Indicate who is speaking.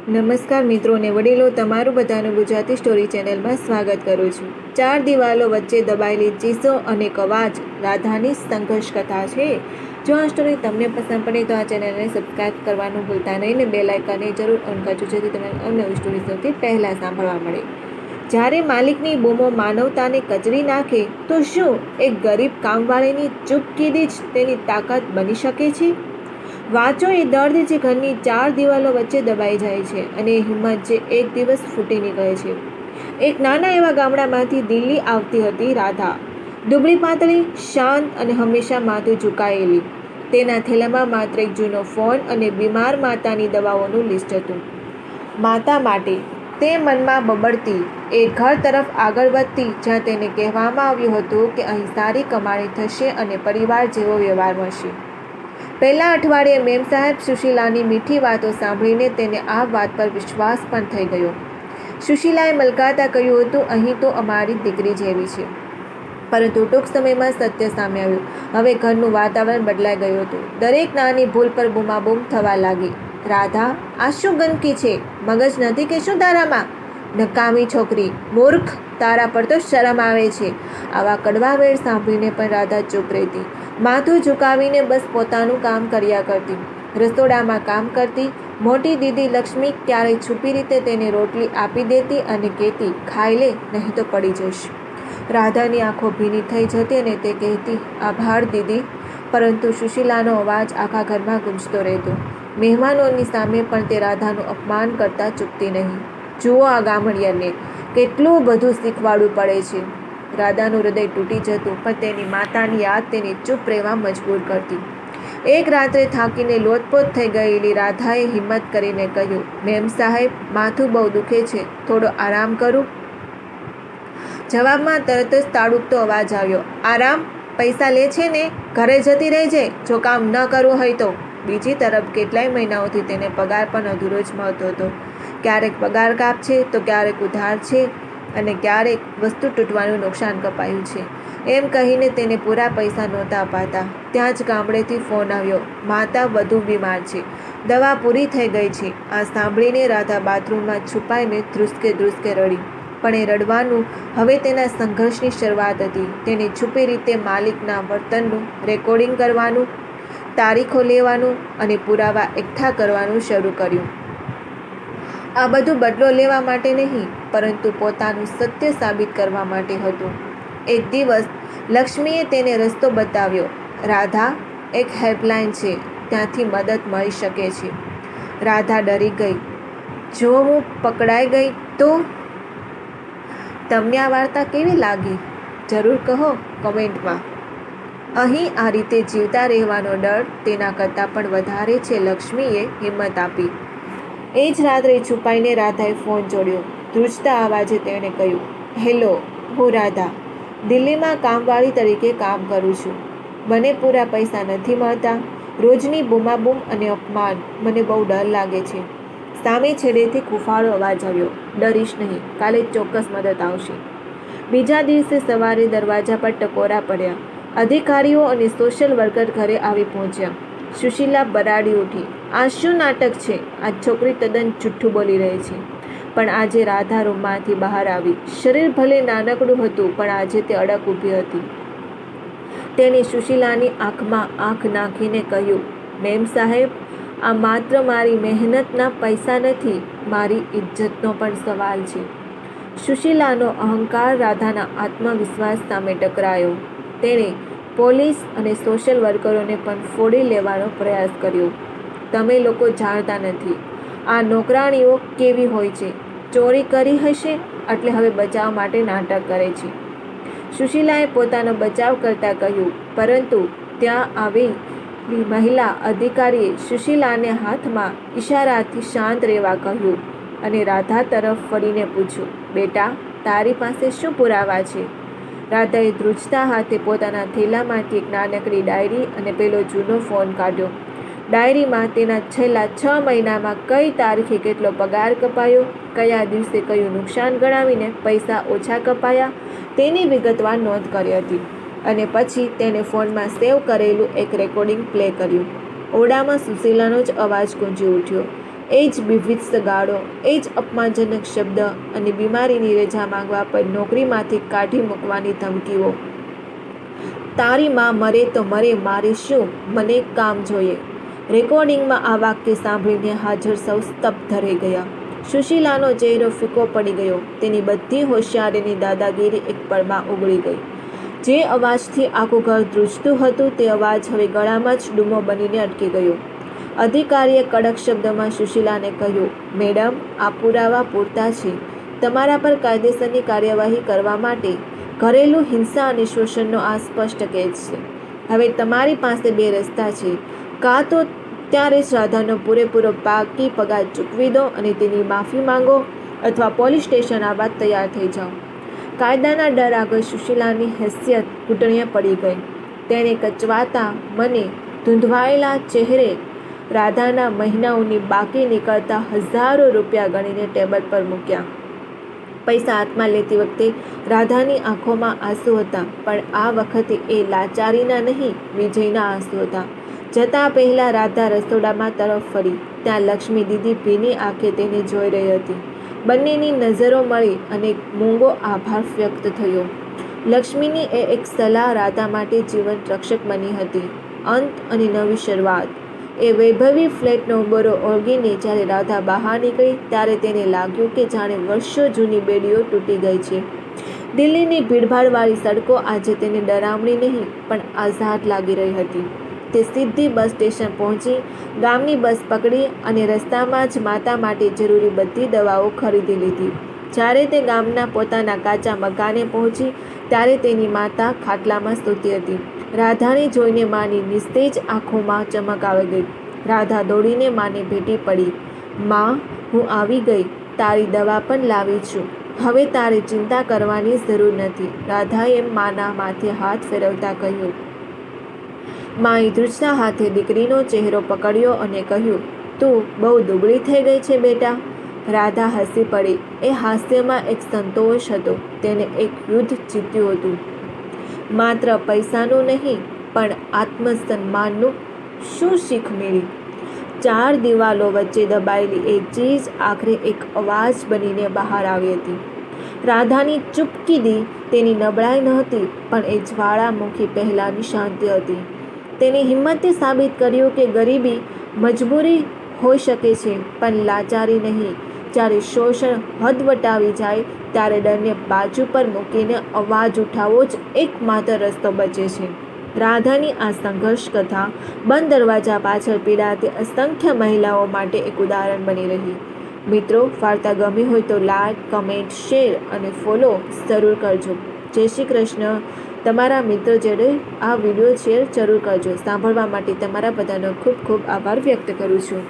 Speaker 1: નમસ્કાર મિત્રો ને વડીલો, તમારું બધાનું ગુજરાતી સ્ટોરી ચેનલમાં સ્વાગત કરું છું। 4 દિવાલો વચ્ચે દબાયેલી ચીસો અને અવાજ રાધાની સંઘર્ષ કથા છે। જો આ સ્ટોરી તમને પસંદ પડે તો આ ચેનલને સબસ્ક્રાઇબ કરવાનું ભૂલતા નહીં ને બેલ આઇકનને જરૂર ઓન કરજો જેથી તમને અવનવી સ્ટોરી સૌથી પહેલાં સાંભળવા મળે। જ્યારે માલિકની બૂમો માનવતાને કચરી નાખે તો શું એક ગરીબ કામવાળીની ચૂપકીદી જ તેની તાકાત બની શકે છે? વાંચો એ દર્દ જે ઘરની 4 દિવાલો વચ્ચે દબાઈ જાય છે અને એ હિંમત જે એક દિવસ ફૂટી નીકળે છે। એક નાના એવા ગામડામાંથી દિલ્હી આવતી હતી રાધા, દુબળી પાતળી, શાંત અને હંમેશા માથું ઝુકાયેલી। તેના થેલામાં માત્ર એક જૂનો ફોન અને બીમાર માતાની દવાઓનું લિસ્ટ હતું। માતા માટે તે મનમાં બબડતી, એ ઘર તરફ આગળ વધતી જ્યાં તેને કહેવામાં આવ્યું હતું કે અહીં સારી કમાણી થશે અને પરિવાર જેવો વ્યવહાર મળશે। પહેલા અઠવાડિયે મેમ સાહેબ સુશીલાની મીઠી વાતો સાંભળીને તેને આ વાત પર વિશ્વાસ પણ થઈ ગયો। સુશીલાએ મલકાતા કહ્યું હતું, અહીં તો અમારી દીકરી જેવી છે। પરંતુ ટૂંક સમયમાં સત્ય સામે આવ્યું। હવે ઘરનું વાતાવરણ બદલાઈ ગયું હતું। દરેક નાની ભૂલ પર બૂમાબૂમ થવા લાગી। રાધા, આ શું ગંદકી છે? મગજ નથી કે શું તારામાં? નકામી છોકરી, મૂર્ખ, તારા પર તો શરમ આવે છે। આવા કડવા વેર સાંભળીને પણ રાધા ચૂપ રહેતી, માથું ઝુકાવીને બસ પોતાનું કામ કર્યા કરતી। રસોડામાં કામ કરતી। મોટી દીદી લક્ષ્મી ક્યારેક છુપી રીતે તેને રોટલી આપી દેતી અને કહેતી, ખાઈ લે નહીં તો પડી જઈશ। રાધાની આંખો ભીની થઈ જતી અને તે કહેતી, આભાર દીદી। પરંતુ સુશીલાનો અવાજ આખા ઘરમાં ગુંજતો રહેતો। મહેમાનોની સામે પણ તે રાધાનું અપમાન કરતા ચૂકતી નહીં। જુઓ આ ગામડિયાને કેટલું બધું શીખવાડવું પડે છે। રાધાનું હૃદય તૂટી જતું, પણ તેની માતાની યાદ તેને ચૂપ રહેવા મજબૂર કરતી। એક રાત્રે થાકીને લોટપોટ થઈ ગયેલી રાધાએ હિંમત કરીને કહ્યું, મેમ સાહેબ, માથું બહુ દુખે છે, થોડો આરામ કરું? જવાબમાં તરત જ તાડૂબતો અવાજ આવ્યો, આરામ? પૈસા લે છે ને, ઘરે જતી રહેજે જો કામ ન કરવું હોય તો। બીજી તરફ કેટલાય મહિનાઓથી તેને પગાર પણ અધૂરો જ મળતો હતો। ક્યારેક પગાર કાપ છે તો ક્યારેક ઉધાર છે અને ક્યારેક વસ્તુ તૂટવાનું નુકસાન કપાયું છે એમ કહીને તેને પૂરા પૈસા નહોતા અપાતા। ત્યાં જ ગામડેથી ફોન આવ્યો, માતા વધુ બીમાર છે, દવા પૂરી થઈ ગઈ છે। આ સાંભળીને રાધા બાથરૂમમાં છુપાઈને ધ્રુસકે ધ્રુસકે રડી। પણ એ રડવાનું હવે તેના સંઘર્ષની શરૂઆત હતી। તેને છુપી રીતે માલિકના વર્તનનું રેકોર્ડિંગ કરવાનું, તારીખો લેવાનું અને પુરાવા એકઠા કરવાનું શરૂ કર્યું। આ બધું બદલો લેવા માટે નહીં, પરંતુ પોતાનું સત્ય સાબિત કરવા માટે હતું। એક દિવસ લક્ષ્મીએ તેને રસ્તો બતાવ્યો, રાધા, એક હેલ્પલાઇન છે, ત્યાંથી મદદ મળી શકે છે। રાધા ડરી ગઈ, જો હું પકડાઈ ગઈ તો? તમને આ વાર્તા કેવી લાગી જરૂર કહો કમેન્ટમાં। અહીં આ રીતે જીવતા રહેવાનો ડર તેના કરતાં પણ વધારે છે। લક્ષ્મીએ હિંમત આપી। એ જ રાત્રે છુપાઈને રાધાએ ફોન જોડ્યો। ધ્રુજતા અવાજે તેણે કહ્યું, હેલો, હું રાધા, દિલ્હીમાં કામવાળી તરીકે કામ કરું છું। મને પૂરા પૈસા નથી મળતા, રોજની બૂમાબૂમ અને અપમાન, મને બહુ ડર લાગે છે। સામે છેડેથી ખૂંફાળો અવાજ આવ્યો, ડરીશ નહીં, કાલે ચોક્કસ મદદ આવશે। બીજા દિવસે સવારે દરવાજા પર ટકોરા પડ્યા। અધિકારીઓ અને સોશિયલ વર્કર ઘરે આવી પહોંચ્યા। સુશીલા બરાડી ઉઠી, આ શું નાટક છે? આ છોકરી તદ્દન જુઠ્ઠું બોલી રહી છે। પણ આજે રાધા રૂમમાંથી બહાર આવી। શરીર ભલે નાનકડું હતું પણ આજે તે અડગ ઊભી હતી। તેણે સુશીલાની આંખમાં આંખ નાખીને કહ્યું, મેમ સાહેબ, આ માત્ર મારી મહેનતના પૈસા નથી, મારી ઇજ્જતનો પણ સવાલ છે। સુશીલાનો અહંકાર રાધાના આત્મવિશ્વાસ સામે ટકરાયો। તેણે પોલીસ અને સોશિયલ વર્કરોને પણ ફોડી લેવાનો પ્રયાસ કર્યો। તમે લોકો જાણતા નથી આ નોકરાણીઓ કેવી હોય છે। ચોરી કરી હશે એટલે હવે બચાવ માટે નાટક કરે છે। સુશીલાએ પોતાનો બચાવ કરતાં કહ્યું, પરંતુ ત્યાં આવેલી મહિલા અધિકારીએ સુશીલાને હાથમાં ઇશારાથી શાંત રહેવા કહ્યું અને રાધા તરફ ફરીને પૂછ્યું, બેટા, તારી પાસે શું પુરાવા છે? રાધાએ ધ્રુજતા હાથે પોતાના થેલામાંથી એક નાનકડી ડાયરી અને પેલો જૂનો ફોન કાઢ્યો। ડાયરીમાં તેના છેલ્લા 6 મહિનામાં કઈ તારીખે કેટલો પગાર કપાયો, કયા દિવસે કયું નુકસાન ગણાવીને પૈસા ઓછા કપાયા તેની વિગતવાર નોંધ કરી હતી। અને પછી તેને ફોનમાં સેવ કરેલું એક રેકોર્ડિંગ પ્લે કર્યું। ઓરડામાં સુશીલાનો જ અવાજ ગુંજી ઉઠ્યો, એ જ વિભિત્સ ગાળો, એ જ અપમાનજનક શબ્દ અને બીમારીની રજા માંગવા પર નોકરીમાંથી કાઢી મૂકવાની ધમકીઓ. તારી માં મરે તો મરે, મારે શું, મને કામ જોઈએ. રેકોર્ડિંગમાં આ વાક્ય સાંભળીને હાજર સૌ સ્તબ્ધ રહી ગયા. સુશીલાનો ચહેરો ફીકો પડી ગયો. તેની બધી હોશિયારીની દાદાગીરી એક પળમાં ઉગળી ગઈ. જે અવાજથી આખું ઘર ધ્રુજતું હતું તે અવાજ હવે ગળામાં જ ડૂમો બનીને અટકી ગયો. અધિકારીએ કડક શબ્દોમાં સુશીલાને કહ્યું, મેડમ, આ પુરાવા પૂરતા છે તમારા પર કાયદેસરની કાર્યવાહી કરવા માટે. ઘરેલું હિંસા અને શોષણનો આ સ્પષ્ટ કેસ છે. હવે તમારી પાસે બે રસ્તા છે. કાં તો ત્યારે જ રાધાનો પૂરેપૂરો પાકી પગાર ચૂકવી દો અને તેની માફી માંગો, અથવા પોલીસ સ્ટેશન આવવા તૈયાર થઈ જાઓ. કાયદાના ડર આગળ સુશીલાની હેસિયત ઘૂંટણીએ પડી ગઈ. તેણે કચવાતા મને, ધૂંધવાયેલા ચહેરે રાધાના મહિનાઓની બાકી નીકળતા હજારો રૂપિયા ગણીને ટેબલ પર મૂક્યા. પૈસા હાથમાં લેતી વખતે રાધાની આંખોમાં આંસુ હતા, પણ આ વખતે એ લાચારીના નહીં, વિજયના આંસુ હતા. જતાં પહેલાં રાધા રસોડામાં તરફ ફરી. ત્યાં લક્ષ્મી દીદી ભીની આંખે તેને જોઈ રહી હતી. બંનેની નજરો મળી અને મૂંગો આભાર વ્યક્ત થયો. લક્ષ્મીની એ એક સલાહ રાધા માટે જીવંત રક્ષક બની હતી. અંત અને નવી શરૂઆત. એ વૈભવી ફ્લેટનો ઉંબરો ઓળગીને જ્યારે રાધા બહાર નીકળી ત્યારે તેને લાગ્યું કે જાણે વર્ષો જૂની બેડીઓ તૂટી ગઈ છે. દિલ્હીની ભીડભાડવાળી સડકો આજે તેને ડરામણી નહીં પણ આઝાદ લાગી રહી હતી. તે સીધી બસ સ્ટેશન પહોંચી, ગામની બસ પકડી અને રસ્તામાં જ માતા માટે જરૂરી બધી દવાઓ ખરીદી લીધી. જ્યારે તે ગામના પોતાના કાચા મકાને પહોંચી ત્યારે તેની માતા ખાટલામાં સૂતી હતી. રાધાને જોઈને માની નિસ્તેજ આંખોમાં ચમક આવી ગઈ. રાધા દોડીને માને ભેટી પડી. માં, હું આવી ગઈ. તારી દવા પણ લાવી છું. હવે તારે ચિંતા કરવાની જરૂર નથી. રાધાએ માના માથે હાથ ફેરવતા કહ્યું. માએ ધ્રુજતા હાથે દીકરીનો ચહેરો પકડ્યો અને કહ્યું, તું બહુ દુબળી થઈ ગઈ છે બેટા. રાધા હસી પડી. એ હાસ્યમાં એક સંતોષ હતો. તેને એક યુદ્ધ જીત્યું હતું. માત્ર પૈસાનું નહીં પણ આત્મસન્માનનું. શું શીખ મેળી? 4 દિવાલો વચ્ચે દબાયેલી એ ચીજ આખરે એક અવાજ બનીને બહાર આવી હતી. રાધાની ચૂપકીદી તેની નબળાઈ નહોતી પણ એ જ્વાળામુખી પહેલાંની શાંતિ હતી. તેની હિંમતે સાબિત કર્યું કે ગરીબી મજબૂરી હોઈ શકે છે પણ લાચારી નહીં. જ્યારે શોષણ હદ વટાવી જાય ત્યારે ડરને બાજુ પર મૂકીને અવાજ ઉઠાવવો જ એકમાત્ર રસ્તો બચે છે. રાધાની આ સંઘર્ષ કથા બંધ દરવાજા પાછળ પીડાતી અસંખ્ય મહિલાઓ માટે એક ઉદાહરણ બની રહી. મિત્રો, વાર્તા ગમી હોય તો લાઈક, કમેન્ટ, શેર અને ફોલો જરૂર કરજો. જય શ્રી કૃષ્ણ. તમારા મિત્રો જોડે આ વિડીયો શેર જરૂર કરજો. સાંભળવા માટે તમારા બધાનો ખૂબ ખૂબ આભાર વ્યક્ત કરું છું.